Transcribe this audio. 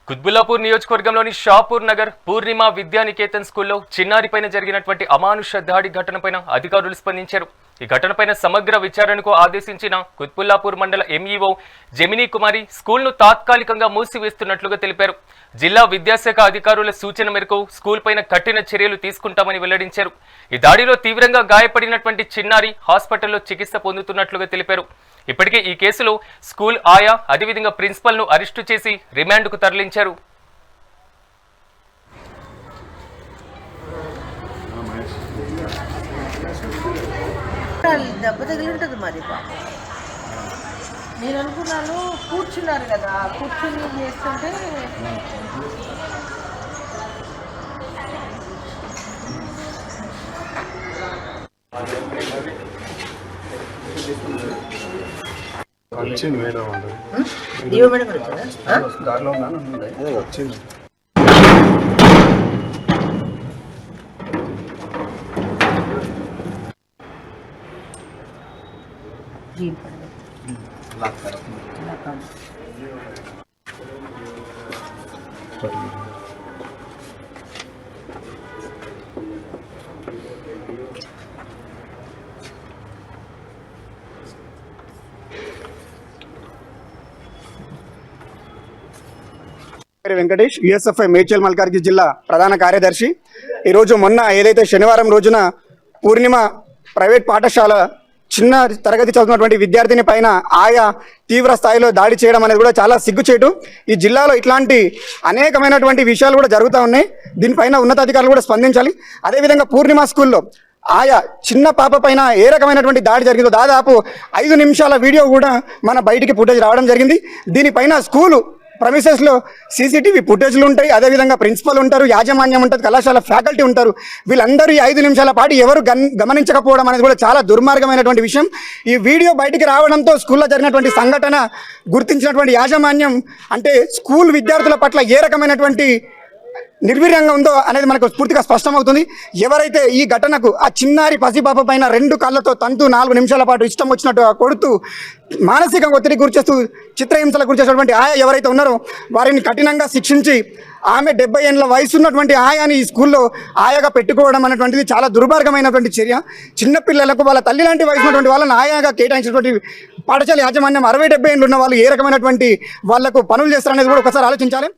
కుత్బుల్లాపూర్ నియోజకవర్గంలోని షాపూర్ నగర్ పూర్ణిమ విద్యానికేతన్ స్కూల్లో చిన్నారిపైన జరిగినటువంటి అమానుష దాడి ఘటనపైన అధికారులు స్పందించారు. ఈ ఘటనపైన సమగ్ర విచారణకు ఆదేశించిన కుత్బుల్లాపూర్ మండల ఎంఈఓ జెమినీ కుమారి స్కూల్ను తాత్కాలికంగా మూసివేస్తున్నట్లుగా తెలిపారు. జిల్లా విద్యాశాఖ అధికారుల సూచన మేరకు స్కూల్ పైన కఠిన చర్యలు తీసుకుంటామని వెల్లడించారు. ఈ దాడిలో తీవ్రంగా గాయపడినటువంటి చిన్నారి హాస్పిటల్లో చికిత్స పొందుతున్నట్లుగా తెలిపారు. ఇప్పటికే ఈ కేసులో స్కూల్ ఆయా అదేవిధంగా ప్రిన్సిపల్ ను అరెస్టు చేసి రిమాండ్ కు తరలించారు. దెబ్బ తగిలి ఉంటుంది మరి. నేను అనుకున్నాను కూర్చున్నారు కదా, కూర్చుని చేస్తుంటే వచ్చింది మేడం దారిలో వచ్చింది. వెంకటేష్ యుఎస్ఎఫ్ఐ మేడ్చల్ మల్కాజ్గిరి జిల్లా ప్రధాన కార్యదర్శి. ఈరోజు మొన్న ఏదైతే శనివారం రోజున పూర్ణిమ ప్రైవేట్ పాఠశాల చిన్న తరగతి చదువుతున్నటువంటి విద్యార్థిని పైన ఆయా తీవ్ర స్థాయిలో దాడి చేయడం అనేది కూడా చాలా సిగ్గుచేటు. ఈ జిల్లాలో ఇట్లాంటి అనేకమైనటువంటి విషయాలు కూడా జరుగుతూ ఉన్నాయి. దీనిపైన ఉన్నతాధికారులు కూడా స్పందించాలి. అదేవిధంగా పూర్ణిమ స్కూల్లో ఆయా చిన్న పాప పైన ఏ రకమైనటువంటి దాడి జరిగిందో దాదాపు 5 నిమిషాల వీడియో కూడా మన బయటికి ఫుటేజ్ రావడం జరిగింది. దీనిపైన స్కూలు ప్రమిసెస్లో సీసీటీవీ ఫుటేజ్లు ఉంటాయి. అదేవిధంగా ప్రిన్సిపల్ ఉంటారు, యాజమాన్యం ఉంటుంది, కళాశాల ఫ్యాకల్టీ ఉంటారు. వీళ్ళందరూ ఈ 5 నిమిషాల పాటు ఎవరు గమనించకపోవడం అనేది కూడా చాలా దుర్మార్గమైనటువంటి విషయం. ఈ వీడియో బయటికి రావడంతో స్కూల్లో జరిగినటువంటి సంఘటన గుర్తించినటువంటి యాజమాన్యం అంటే స్కూల్ విద్యార్థుల పట్ల ఏ రకమైనటువంటి నిర్వీర్యంగా ఉందో అనేది మనకు పూర్తిగా స్పష్టమవుతుంది. ఎవరైతే ఈ ఘటనకు ఆ చిన్నారి పసిపాప పైన 2 కాళ్ళతో తంతు 4 నిమిషాల పాటు ఇష్టం వచ్చినట్టు కొడుతూ మానసిక ఒత్తిడి గురిచేస్తూ చిత్రహింసలకు గురిచేసినటువంటి ఆయా ఎవరైతే ఉన్నారో వారిని కఠినంగా శిక్షించి ఆమె 70 ఏళ్ళ వయసు ఉన్నటువంటి ఆయాని ఈ స్కూల్లో ఆయాగా పెట్టుకోవడం అనేటువంటిది చాలా దుర్మార్గమైనటువంటి చర్య. చిన్నపిల్లలకు వాళ్ళ తల్లి లాంటి వయసు ఉన్నటువంటి వాళ్ళని ఆయాగా కేటాయించినటువంటి పాఠశాల యాజమాన్యం 60-70 ఏళ్ళు ఉన్న వాళ్ళు ఏ రకమైనటువంటి వాళ్లకు పనులు చేస్తారనేది కూడా ఒకసారి ఆలోచించాలి.